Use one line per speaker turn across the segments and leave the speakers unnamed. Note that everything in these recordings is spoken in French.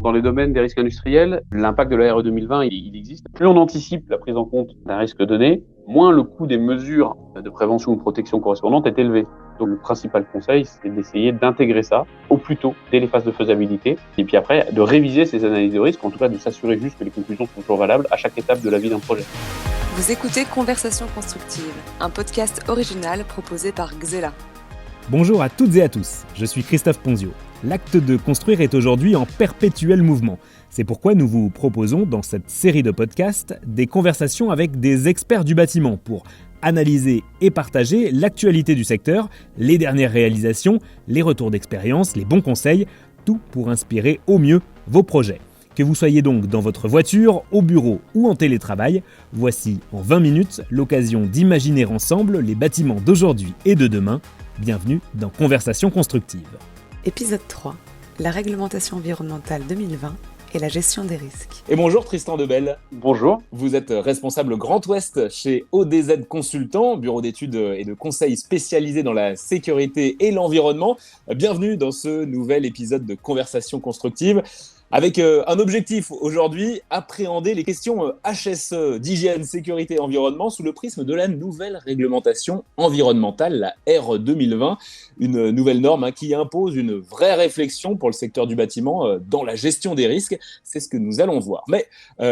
Dans les domaines des risques industriels, l'impact de la RE 2020, il existe. Plus on anticipe la prise en compte d'un risque donné, moins le coût des mesures de prévention ou de protection correspondantes est élevé. Donc le principal conseil, c'est d'essayer d'intégrer ça au plus tôt, dès les phases de faisabilité, et puis après de réviser ces analyses de risque, en tout cas de s'assurer juste que les conclusions sont toujours valables à chaque étape de la vie d'un projet.
Vous écoutez Conversation constructive, un podcast original proposé par Xela.
Bonjour à toutes et à tous, je suis Christophe Ponzio. L'acte de construire est aujourd'hui en perpétuel mouvement. C'est pourquoi nous vous proposons dans cette série de podcasts des conversations avec des experts du bâtiment pour analyser et partager l'actualité du secteur, les dernières réalisations, les retours d'expérience, les bons conseils, tout pour inspirer au mieux vos projets. Que vous soyez donc dans votre voiture, au bureau ou en télétravail, voici en 20 minutes l'occasion d'imaginer ensemble les bâtiments d'aujourd'hui et de demain. Bienvenue dans Conversation constructive.
Épisode 3, la réglementation environnementale 2020 et la gestion des risques.
Et bonjour Tristan Debelle.
Bonjour.
Vous êtes responsable Grand Ouest chez ODZ Consultants, bureau d'études et de conseils spécialisé dans la sécurité et l'environnement. Bienvenue dans ce nouvel épisode de Conversation constructive. Avec un objectif aujourd'hui, appréhender les questions HSE, d'hygiène, sécurité et environnement sous le prisme de la nouvelle réglementation environnementale, la RE 2020, une nouvelle norme qui impose une vraie réflexion pour le secteur du bâtiment dans la gestion des risques. C'est ce que nous allons voir. Mais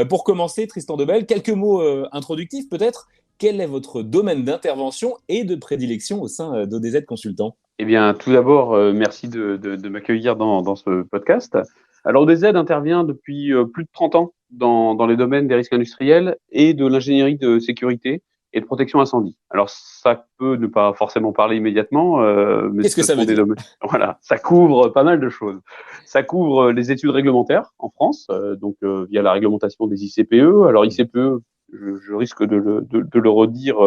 pour commencer, Tristan Debelle, quelques mots introductifs peut-être. Quel est votre domaine d'intervention et de prédilection au sein d'ODZ Consultants ?
Eh bien, tout d'abord, merci de m'accueillir dans ce podcast. Alors, ODZ intervient depuis plus de 30 ans dans les domaines des risques industriels et de l'ingénierie de sécurité et de protection incendie. Alors, ça peut ne pas forcément parler immédiatement, mais
qu'est-ce que ça veut dire ?
Voilà, ça couvre pas mal de choses. Ça couvre les études réglementaires en France, donc via la réglementation des ICPE. Alors, ICPE, je risque de le redire.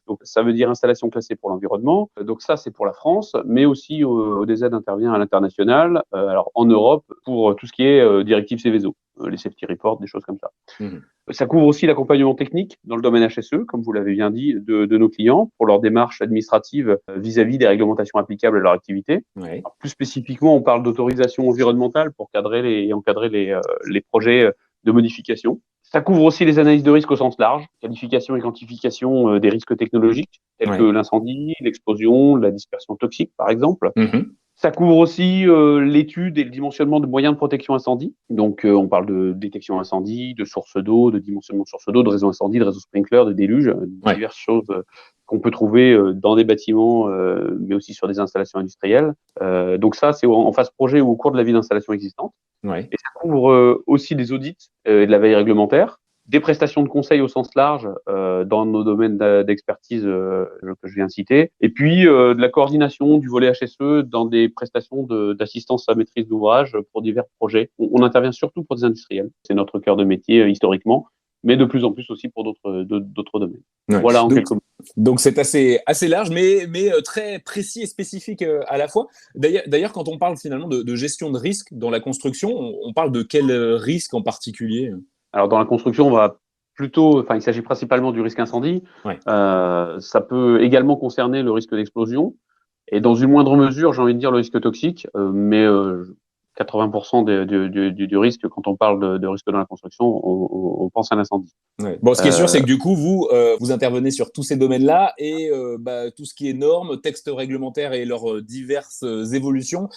Donc, ça veut dire installation classée pour l'environnement. Donc, ça, c'est pour la France, mais aussi ODZ intervient à l'international. Alors, en Europe, pour tout ce qui est directive Céveso, les safety reports, des choses comme ça.
Mmh.
Ça couvre aussi l'accompagnement technique dans le domaine HSE, comme vous l'avez bien dit, de nos clients pour leurs démarches administratives vis-à-vis des réglementations applicables à leur activité.
Ouais.
Alors, plus spécifiquement, on parle d'autorisation environnementale pour encadrer les projets de modification. Ça couvre aussi les analyses de risque au sens large, qualification et quantification des risques technologiques, tels que l'incendie, l'explosion, la dispersion toxique, par exemple.
Mmh.
Ça couvre aussi l'étude et le dimensionnement de moyens de protection incendie. Donc, on parle de détection incendie, de sources d'eau, de dimensionnement de sources d'eau, de réseau incendie, de réseau sprinkler, de déluge, diverses choses qu'on peut trouver dans des bâtiments, mais aussi sur des installations industrielles. Donc ça, c'est en phase projet ou au cours de la vie d'installation existante.
Ouais.
Et ça couvre aussi des audits et de la veille réglementaire, des prestations de conseil au sens large dans nos domaines d'expertise que je viens de citer, et puis de la coordination du volet HSE dans des prestations d'assistance à maîtrise d'ouvrage pour divers projets. On intervient surtout pour des industriels, c'est notre cœur de métier historiquement, mais de plus en plus aussi pour d'autres domaines.
Ouais.
Voilà en quelques mots.
Donc c'est assez large, mais très précis et spécifique à la fois. D'ailleurs, quand on parle finalement de gestion de risque dans la construction, on parle de quel risque en particulier ?
Alors, dans la construction, il s'agit principalement du risque incendie.
Ouais.
Ça peut également concerner le risque d'explosion. Et dans une moindre mesure, j'ai envie de dire le risque toxique. Mais 80% du risque, quand on parle de risque dans la construction, on pense à l'incendie.
Ouais. Bon, ce qui est sûr, c'est que du coup, vous intervenez sur tous ces domaines-là et tout ce qui est normes, textes réglementaires et leurs diverses évolutions,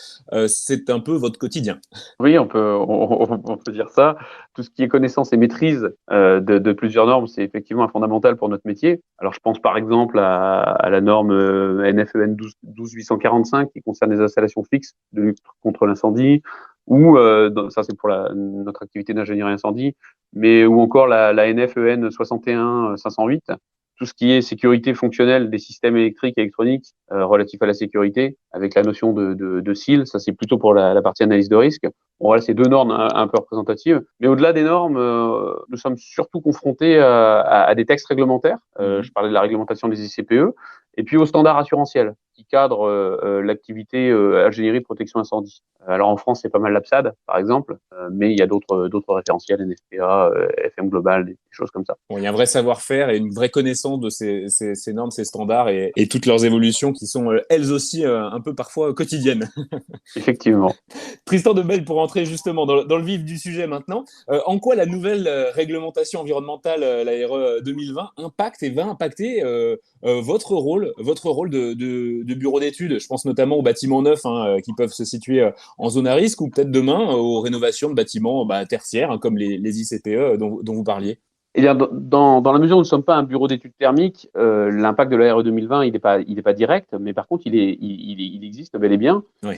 c'est un peu votre quotidien.
Oui, on peut dire ça. Tout ce qui est connaissance et maîtrise de plusieurs normes, c'est effectivement fondamental pour notre métier. Alors, je pense par exemple à la norme NFEN 12845 qui concerne les installations fixes de lutte contre l'incendie, ou ça c'est pour notre activité d'ingénierie incendie, mais ou encore la NFEN 61508, tout ce qui est sécurité fonctionnelle des systèmes électriques et électroniques relatifs à la sécurité, avec la notion de SIL, ça c'est plutôt pour la partie analyse de risque. Bon, voilà, c'est deux normes un peu représentatives. Mais au-delà des normes, nous sommes surtout confrontés à des textes réglementaires. Je parlais de la réglementation des ICPE. et puis aux standards assurantiels qui cadrent l'activité ingénierie de protection incendie. Alors en France, c'est pas mal l'APSAD, par exemple, mais il y a d'autres référentiels, NFPA, FM Global, des choses comme ça.
Bon, il y a un vrai savoir-faire et une vraie connaissance de ces normes, ces standards et toutes leurs évolutions qui sont elles aussi un peu parfois quotidiennes.
Effectivement.
Tristan Debelle, pour entrer justement dans le vif du sujet maintenant, en quoi la nouvelle réglementation environnementale, la RE 2020, impacte et va impacter votre rôle de bureau d'études? Je pense notamment aux bâtiments neufs qui peuvent se situer en zone à risque ou peut-être demain aux rénovations de bâtiments tertiaires comme les ICPE dont vous parliez.
Eh bien, dans la mesure où nous ne sommes pas un bureau d'études thermiques, l'impact de la RE 2020, il n'est pas direct, mais par contre, il existe bel et bien.
Oui.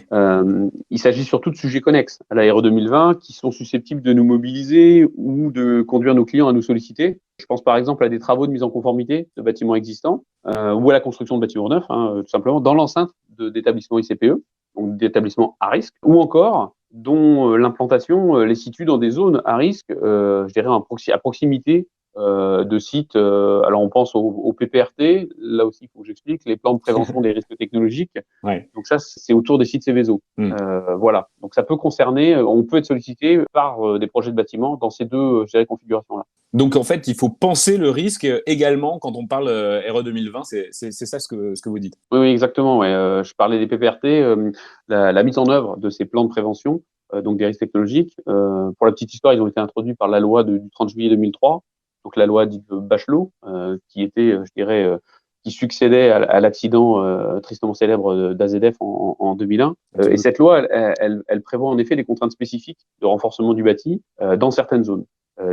Il s'agit surtout de sujets connexes à la RE 2020 qui sont susceptibles de nous mobiliser ou de conduire nos clients à nous solliciter. Je pense par exemple à des travaux de mise en conformité de bâtiments existants ou à la construction de bâtiments neufs, tout simplement, dans l'enceinte d'établissements ICPE, donc d'établissements à risque, ou encore dont l'implantation les situe dans des zones à risque, je dirais à proximité de sites. Alors on pense au PPRT, là aussi il faut que j'explique, les plans de prévention des risques technologiques.
Ouais.
Donc ça, c'est autour des sites Céveso. Voilà. Donc ça peut concerner, on peut être sollicité par des projets de bâtiments dans ces deux, je dirais, configurations-là.
Donc en fait, il faut penser le risque également quand on parle RE 2020, c'est ça ce que vous dites.
Oui, exactement. Ouais. Je parlais des PPRT, la mise en œuvre de ces plans de prévention, donc des risques technologiques. Pour la petite histoire, ils ont été introduits par la loi du 30 juillet 2003, donc la loi dite Bachelot, qui était, je dirais, qui succédait à l'accident tristement célèbre d'AZF en 2001. Et cette loi, elle prévoit en effet des contraintes spécifiques de renforcement du bâti dans certaines zones.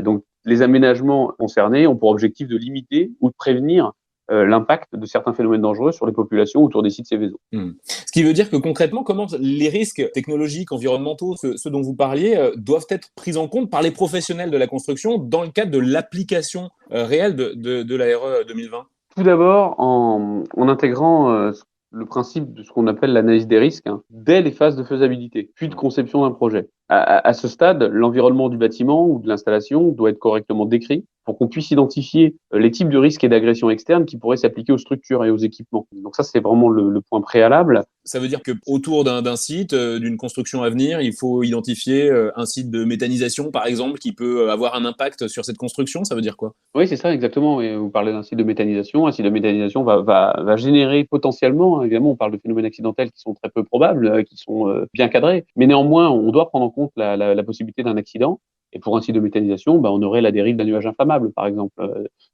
Donc, les aménagements concernés ont pour objectif de limiter ou de prévenir l'impact de certains phénomènes dangereux sur les populations autour des sites Céveso.
Ce qui veut dire que concrètement, comment les risques technologiques, environnementaux, ceux dont vous parliez, doivent être pris en compte par les professionnels de la construction dans le cadre de l'application réelle de la RE 2020?
Tout d'abord, en intégrant le principe de ce qu'on appelle l'analyse des risques dès les phases de faisabilité, puis de conception d'un projet. À ce stade, l'environnement du bâtiment ou de l'installation doit être correctement décrit pour qu'on puisse identifier les types de risques et d'agressions externes qui pourraient s'appliquer aux structures et aux équipements. Donc ça, c'est vraiment le point préalable.
Ça veut dire qu'autour d'un site, d'une construction à venir, il faut identifier un site de méthanisation, par exemple, qui peut avoir un impact sur cette construction. Ça veut dire quoi?
Oui, c'est ça, exactement. Et vous parlez d'un site de méthanisation. Un site de méthanisation va générer potentiellement, évidemment, on parle de phénomènes accidentels qui sont très peu probables, qui sont bien cadrés. Mais néanmoins, on doit prendre en compte la possibilité d'un accident. Et pour un site de méthanisation, on aurait la dérive d'un nuage inflammable, par exemple.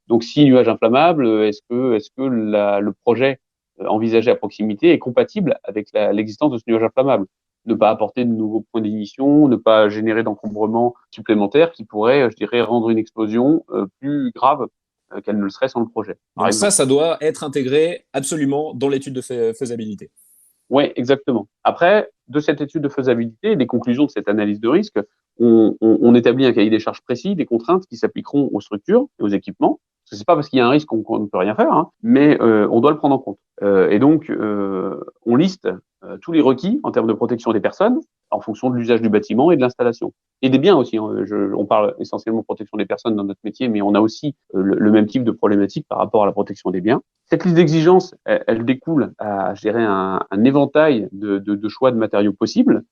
Donc, si nuage inflammable, est-ce que le projet envisagé à proximité est compatible avec l'existence de ce nuage inflammable? Ne pas apporter de nouveaux points d'ignition, ne pas générer d'encombrements supplémentaires qui pourraient, je dirais, rendre une explosion plus grave qu'elle ne le serait sans le projet.
Donc ça doit être intégré absolument dans l'étude de faisabilité.
Oui, exactement. Après, de cette étude de faisabilité, des conclusions de cette analyse de risque, on établit un cahier des charges précis, des contraintes qui s'appliqueront aux structures et aux équipements. Parce que c'est pas parce qu'il y a un risque qu'on ne peut rien faire, mais on doit le prendre en compte. Et donc, on liste tous les requis en termes de protection des personnes en fonction de l'usage du bâtiment et de l'installation. Et des biens aussi. On parle essentiellement de protection des personnes dans notre métier, mais on a aussi le même type de problématique par rapport à la protection des biens. Cette liste d'exigences, elle découle à, je dirais, un éventail de choix de matériaux possibles,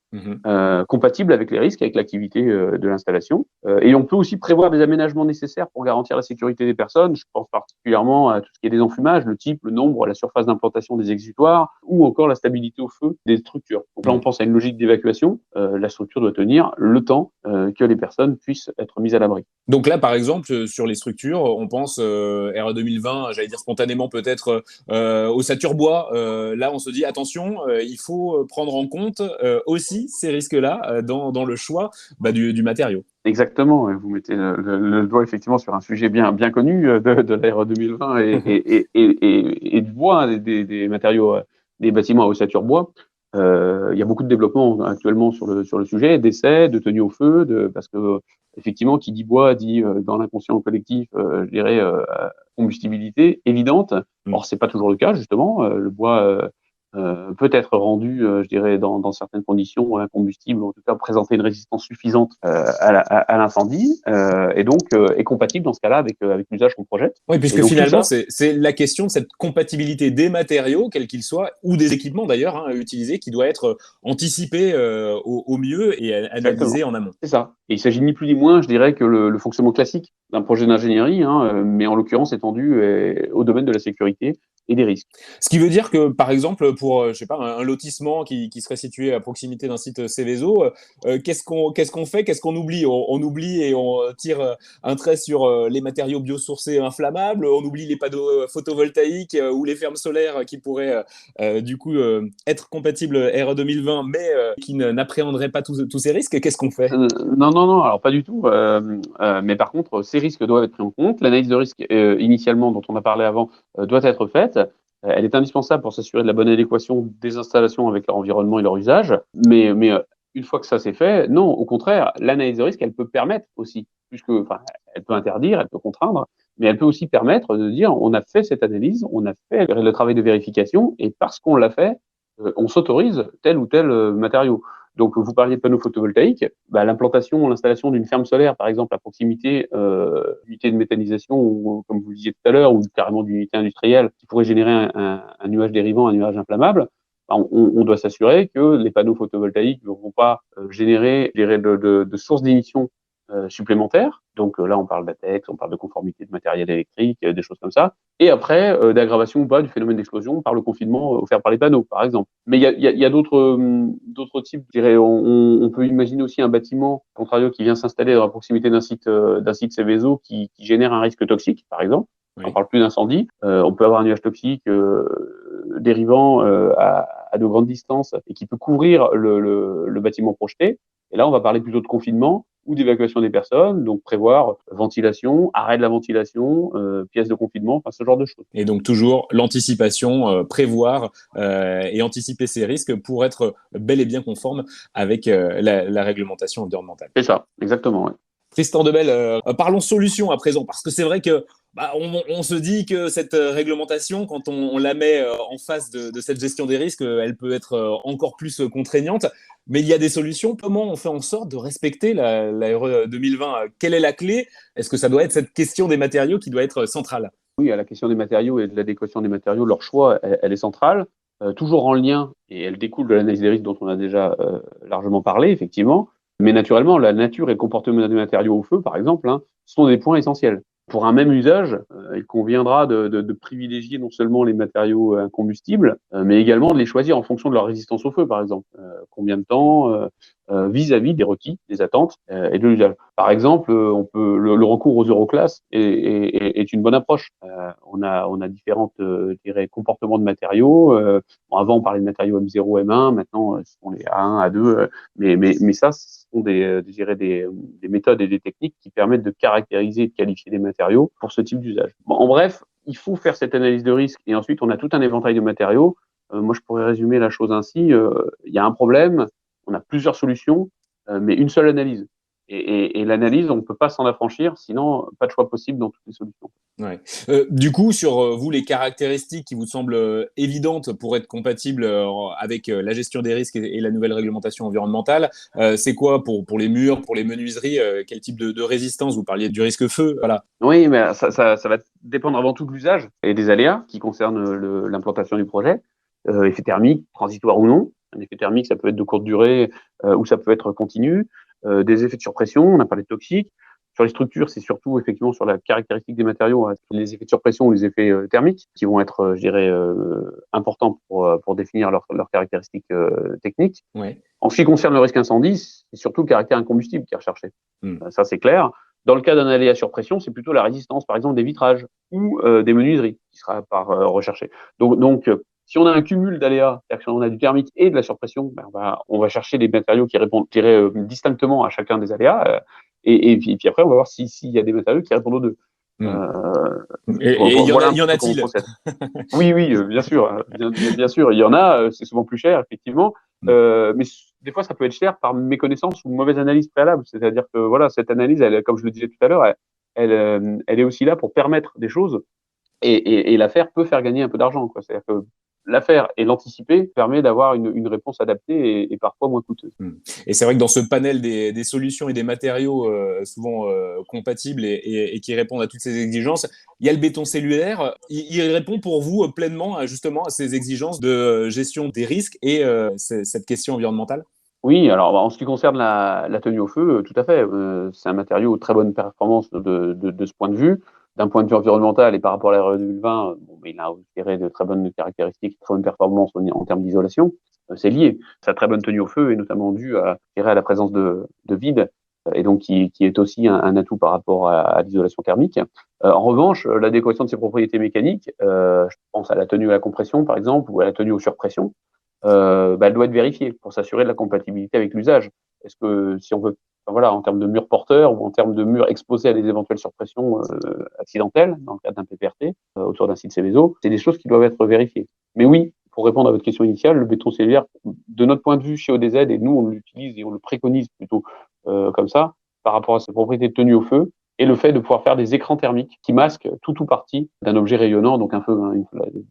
compatibles avec les risques, avec l'activité de l'installation. Et on peut aussi prévoir des aménagements nécessaires pour garantir la sécurité des personnes. Je pense particulièrement à tout ce qui est des enfumages, le type, le nombre, la surface d'implantation des exutoires, ou encore la stabilité au feu des structures. Donc là, on pense à une logique d'évacuation. La structure doit tenir le temps que les personnes puissent être mises à l'abri.
Donc là, par exemple, sur les structures, on pense RE 2020, j'allais dire spontanément peut-être ossature bois. Là, on se dit attention, il faut prendre en compte aussi ces risques-là dans le choix du matériau.
Exactement, vous mettez le doigt effectivement sur un sujet bien connu de la RE 2020 et du bois, des matériaux, des bâtiments à ossature bois. Il y a beaucoup de développement actuellement sur le sujet, d'essais, de tenue au feu, parce que effectivement, qui dit bois dit dans l'inconscient collectif, je dirais combustibilité évidente. Or, c'est pas toujours le cas justement. Le bois peut être rendu, je dirais, dans certaines conditions, incombustible, ou en tout cas présenter une résistance suffisante à l'incendie, et donc est compatible dans ce cas-là avec l'usage qu'on projette.
Oui,
Et
puisque
donc tout
finalement,
ça,
c'est la question de cette compatibilité des matériaux, quels qu'ils soient, ou des équipements d'ailleurs, utilisés, qui doit être anticipée au mieux et
exactement,
analysée en amont.
c'est ça. Et il s'agit ni plus ni moins, je dirais, que le fonctionnement classique d'un projet d'ingénierie, mais en l'occurrence étendu au domaine de la sécurité et des risques.
Ce qui veut dire que, par exemple, pour je sais pas, un lotissement qui serait situé à proximité d'un site Céveso, qu'est-ce qu'on fait, qu'est-ce qu'on oublie? On oublie et on tire un trait sur les matériaux biosourcés inflammables, on oublie les panneaux photovoltaïques ou les fermes solaires qui pourraient du coup être compatibles RE 2020, mais qui n'appréhenderaient pas tous ces risques. Qu'est-ce qu'on fait?
Non, non, non, alors pas du tout. Mais par contre, ces risques doivent être pris en compte. L'analyse de risque, initialement, dont on a parlé avant, doit être faite. Elle est indispensable pour s'assurer de la bonne adéquation des installations avec leur environnement et leur usage. Mais une fois que ça c'est fait, non, au contraire, l'analyse de risque, elle peut permettre aussi, puisque, enfin, elle peut interdire, elle peut contraindre, mais elle peut aussi permettre de dire, on a fait cette analyse, on a fait le travail de vérification, et parce qu'on l'a fait, on s'autorise tel ou tel matériau. Donc, vous parliez de panneaux photovoltaïques, l'implantation, l'installation d'une ferme solaire, par exemple, à proximité d'unités de méthanisation, ou, comme vous le disiez tout à l'heure, ou carrément d'une unité industrielle qui pourrait générer un nuage dérivant, un nuage inflammable, on doit s'assurer que les panneaux photovoltaïques ne vont pas générer de sources d'émissions supplémentaires. Donc là, on parle d'ATEX, on parle de conformité de matériel électrique, des choses comme ça. Et après, d'aggravation ou pas du phénomène d'explosion par le confinement offert par les panneaux, par exemple. Mais il y a d'autres types. Je dirais, on peut imaginer aussi un bâtiment, contrario, qui vient s'installer dans la proximité d'un site Céveso qui génère un risque toxique, par exemple.
Oui.
On parle plus d'incendie. On peut avoir un nuage toxique dérivant à de grandes distances et qui peut couvrir le bâtiment projeté. Et là, on va parler plutôt de confinement ou d'évacuation des personnes, donc prévoir ventilation, arrêt de la ventilation, pièces de confinement, enfin ce genre de choses.
Et donc toujours l'anticipation, prévoir et anticiper ces risques pour être bel et bien conforme avec la réglementation environnementale.
C'est ça, exactement. Ouais.
Tristan Debel, parlons solutions à présent, parce que c'est vrai que on se dit que cette réglementation, quand on la met en face de cette gestion des risques, elle peut être encore plus contraignante. Mais il y a des solutions. Comment on fait en sorte de respecter la RE 2020? Quelle est la clé? Est-ce que ça doit être cette question des matériaux qui doit être centrale?
Oui, à la question des matériaux et de l'adéquation des matériaux, leur choix, elle est centrale, toujours en lien, et elle découle de l'analyse des risques dont on a déjà largement parlé, effectivement. Mais naturellement, la nature et le comportement des matériaux au feu, par exemple, sont des points essentiels. Pour un même usage, il conviendra de privilégier non seulement les matériaux incombustibles, mais également de les choisir en fonction de leur résistance au feu, par exemple. Combien de temps vis-à-vis des requis, des attentes et de l'usage. Par exemple, le recours aux Euroclasses est une bonne approche. On a différentes comportements de matériaux. Avant, on parlait de matériaux M0, M1. Maintenant, ce sont les A1, A2. Mais ça, ce sont des méthodes et des techniques qui permettent de caractériser et de qualifier des matériaux pour ce type d'usage. Bon, en bref, il faut faire cette analyse de risque et ensuite on a tout un éventail de matériaux. Moi, je pourrais résumer la chose ainsi. Il y a un problème, on a plusieurs solutions, mais une seule analyse. Et l'analyse, on ne peut pas s'en affranchir, sinon pas de choix possible dans toutes les solutions.
Ouais. Du coup, sur vous, les caractéristiques qui vous semblent évidentes pour être compatibles avec la gestion des risques et la nouvelle réglementation environnementale, c'est quoi pour les murs, pour les menuiseries, quel type de résistance? Vous parliez du risque feu, voilà.
Oui, mais ça va dépendre avant tout de l'usage et des aléas qui concernent l'implantation du projet. Effet thermique, transitoire ou non. Un effet thermique, ça peut être de courte durée ou ça peut être continu. Des effets de surpression, on a parlé de toxiques. Sur les structures, c'est surtout effectivement sur la caractéristique des matériaux, les effets de surpression ou les effets thermiques qui vont être, je dirais, importants pour définir leurs caractéristiques techniques.
Ouais.
En ce qui concerne le risque incendie, c'est surtout le caractère incombustible qui est recherché. Ça, c'est clair. Dans le cas d'un aléa sur pression, c'est plutôt la résistance, par exemple, des vitrages ou des menuiseries qui sera recherchée. Donc, si on a un cumul d'aléas, c'est-à-dire qu'on a du thermique et de la surpression, on va chercher des matériaux qui répondent, je dirais, distinctement à chacun des aléas. Et puis après, on va voir s'il y a des matériaux qui répondent aux deux.
Et y en a-t-il?
Oui, bien sûr. Bien sûr, il y en a, c'est souvent plus cher, effectivement. Mais des fois, ça peut être cher par méconnaissance ou mauvaise analyse préalable. C'est-à-dire que voilà, cette analyse, elle, comme je le disais tout à l'heure, elle est aussi là pour permettre des choses et la faire peut faire gagner un peu d'argent, quoi. C'est-à-dire que la faire et l'anticiper permet d'avoir une réponse adaptée et parfois moins coûteuse.
Et c'est vrai que dans ce panel des solutions et des matériaux souvent compatibles et qui répondent à toutes ces exigences, il y a le béton cellulaire. Il répond pour vous pleinement justement à ces exigences de gestion des risques et cette question environnementale?
Oui, alors en ce qui concerne la tenue au feu, tout à fait. C'est un matériau de très bonne performance de ce point de vue. D'un point de vue environnemental et par rapport à l'ère 2020, il a tiré de très bonnes caractéristiques, très bonne performance en termes d'isolation. C'est lié. Sa très bonne tenue au feu est notamment due à la présence de vide et donc qui est aussi un atout par rapport à l'isolation thermique. En revanche, l'adéquation de ses propriétés mécaniques, je pense à la tenue à la compression par exemple ou à la tenue aux surpressions, elle doit être vérifiée pour s'assurer de la compatibilité avec l'usage. Est-ce que si on veut, en termes de murs porteurs ou en termes de murs exposés à des éventuelles surpressions accidentelles, dans le cadre d'un PPRT, autour d'un site Seveso, c'est des choses qui doivent être vérifiées. Mais oui, pour répondre à votre question initiale, le béton cellulaire, de notre point de vue chez ODZ, et nous on l'utilise et on le préconise plutôt comme ça, par rapport à ses propriétés de tenue au feu, et le fait de pouvoir faire des écrans thermiques qui masquent tout ou partie d'un objet rayonnant, donc un feu,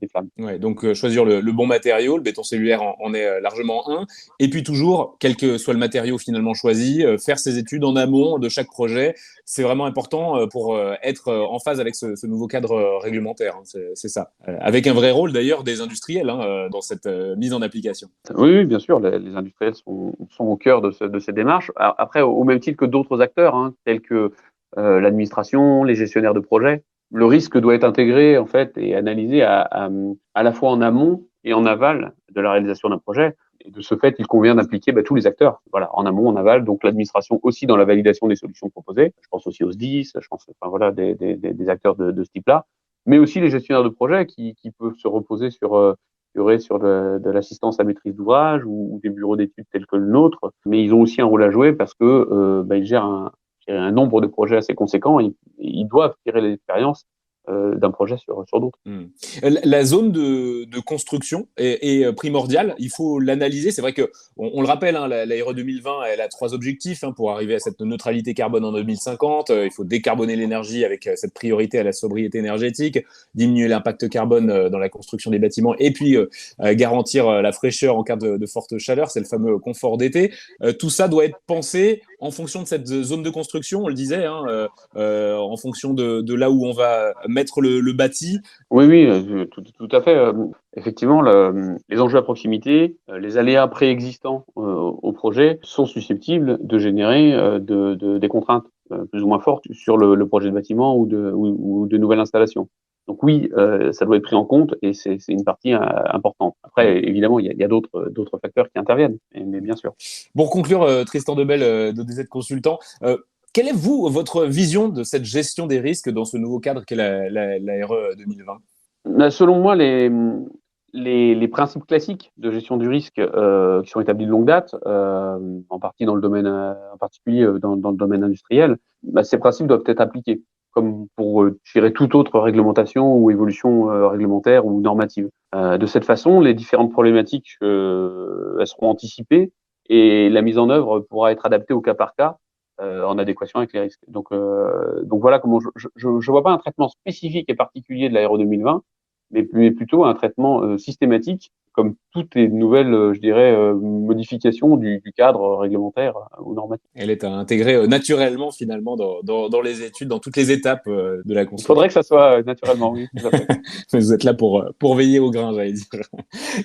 des flammes.
Ouais, donc choisir le bon matériau, le béton cellulaire en est largement un. Et puis toujours, quel que soit le matériau finalement choisi, faire ses études en amont de chaque projet, c'est vraiment important pour être en phase avec ce nouveau cadre réglementaire. Hein, c'est ça. Avec un vrai rôle d'ailleurs des industriels dans cette mise en application.
Oui, bien sûr, les industriels sont au cœur de ces démarches. Après, au même titre que d'autres acteurs, tels que l'administration, les gestionnaires de projets, le risque doit être intégré en fait et analysé à la fois en amont et en aval de la réalisation d'un projet. Et de ce fait, il convient d'impliquer tous les acteurs, en amont, en aval, donc l'administration aussi dans la validation des solutions proposées. Je pense aussi aux SDIS, je pense des acteurs de ce type-là, mais aussi les gestionnaires de projets qui peuvent se reposer sur de l'assistance à maîtrise d'ouvrage ou des bureaux d'études tels que le nôtre, mais ils ont aussi un rôle à jouer parce que ils gèrent un nombre de projets assez conséquent et ils doivent tirer l'expérience d'un projet sur d'autres.
La zone de construction est primordiale. Il faut l'analyser. C'est vrai que on le rappelle, la RE 2020, elle a 3 objectifs pour arriver à cette neutralité carbone en 2050. Il faut décarboner l'énergie avec cette priorité à la sobriété énergétique, diminuer l'impact carbone dans la construction des bâtiments et puis garantir la fraîcheur en cas de forte chaleur. C'est le fameux confort d'été. Tout ça doit être pensé en fonction de cette zone de construction. On le disait, en fonction de là où on va mettre le bâti.
Oui, tout à fait. Effectivement, les enjeux à proximité, les aléas préexistants au projet sont susceptibles de générer des contraintes plus ou moins fortes sur le projet de bâtiment ou de nouvelles installations. Donc oui, ça doit être pris en compte et c'est une partie importante. Après, évidemment, il y a d'autres facteurs qui interviennent, mais bien sûr.
Pour conclure, Tristan Debelle d'ODZ Consultant, quelle est, votre vision de cette gestion des risques dans ce nouveau cadre qu'est la RE 2020 ?
Selon moi, les principes classiques de gestion du risque qui sont établis de longue date, en partie dans le domaine, en particulier dans le domaine industriel, ces principes doivent être appliqués, comme pour toute autre réglementation ou évolution réglementaire ou normative. De cette façon, les différentes problématiques elles seront anticipées et la mise en œuvre pourra être adaptée au cas par cas en adéquation avec les risques. Donc voilà comment je vois pas un traitement spécifique et particulier de la RE 2020, mais plutôt un traitement systématique, comme toutes les nouvelles, modifications du cadre réglementaire ou normatif.
Elle est intégrée naturellement, finalement, dans les études, dans toutes les étapes de la construction.
Il faudrait que ça soit naturellement, oui, tout à fait.
Vous êtes là pour veiller au grain, j'allais dire.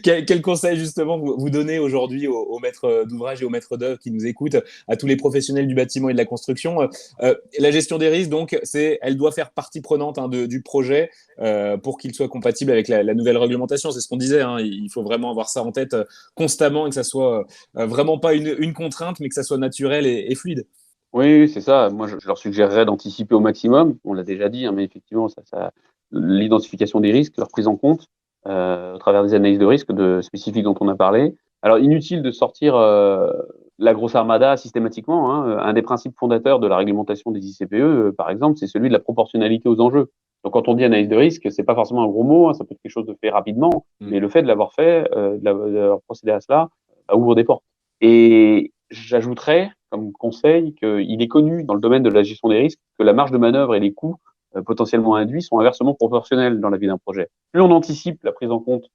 Quel conseil, justement, vous donnez aujourd'hui aux maîtres d'ouvrage et aux maîtres d'œuvre qui nous écoutent, à tous les professionnels du bâtiment et de la construction ? La gestion des risques, donc, elle doit faire partie prenante du projet pour qu'il soit compatible avec la nouvelle réglementation. C'est ce qu'on disait, il faut vraiment avoir ça en tête constamment et que ça soit vraiment pas une contrainte, mais que ça soit naturel et fluide.
Oui, c'est ça. Moi, je leur suggérerais d'anticiper au maximum. On l'a déjà dit, mais effectivement, l'identification des risques, leur prise en compte au travers des analyses de risques spécifiques dont on a parlé. Alors, inutile de sortir la grosse armada systématiquement. Un des principes fondateurs de la réglementation des ICPE, par exemple, c'est celui de la proportionnalité aux enjeux. Donc, quand on dit analyse de risque, c'est pas forcément un gros mot, ça peut être quelque chose de fait rapidement, mais le fait de l'avoir fait, d'avoir procédé à cela, ça ouvre des portes. Et j'ajouterais comme conseil qu'il est connu dans le domaine de la gestion des risques que la marge de manœuvre et les coûts potentiellement induits sont inversement proportionnels dans la vie d'un projet. Plus on anticipe la prise en compte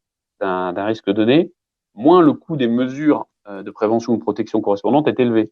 d'un risque donné, moins le coût des mesures de prévention ou de protection correspondantes est élevé.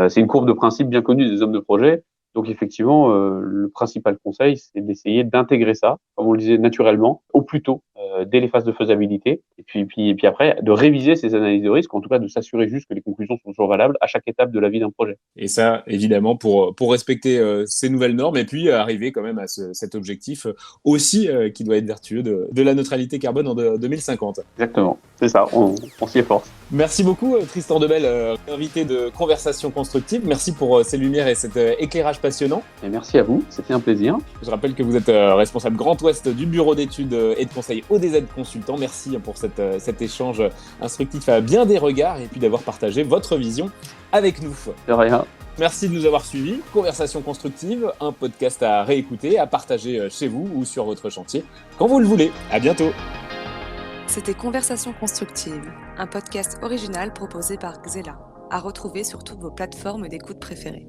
C'est une courbe de principe bien connue des hommes de projet. Donc effectivement, le principal conseil, c'est d'essayer d'intégrer ça, comme on le disait, naturellement, au plus tôt, dès les phases de faisabilité, et puis après, de réviser ces analyses de risque, en tout cas de s'assurer juste que les conclusions sont toujours valables à chaque étape de la vie d'un projet.
Et ça, évidemment, pour respecter ces nouvelles normes et puis arriver quand même à cet objectif aussi qui doit être vertueux de la neutralité carbone en 2050.
Exactement, c'est ça, on s'y efforce.
Merci beaucoup Tristan Debel, invité de Conversation Constructive. Merci pour ces lumières et cet éclairage passionnant.
Et merci à vous, c'était un plaisir.
Je rappelle que vous êtes responsable Grand Ouest du bureau d'études et de conseil ODZ Consultant. Merci pour cet échange instructif à bien des regards et puis d'avoir partagé votre vision avec nous.
De rien.
Merci de nous avoir suivis. Conversation Constructive, un podcast à réécouter, à partager chez vous ou sur votre chantier quand vous le voulez. À bientôt.
C'était Conversation Constructive, un podcast original proposé par Xela, à retrouver sur toutes vos plateformes d'écoute préférées.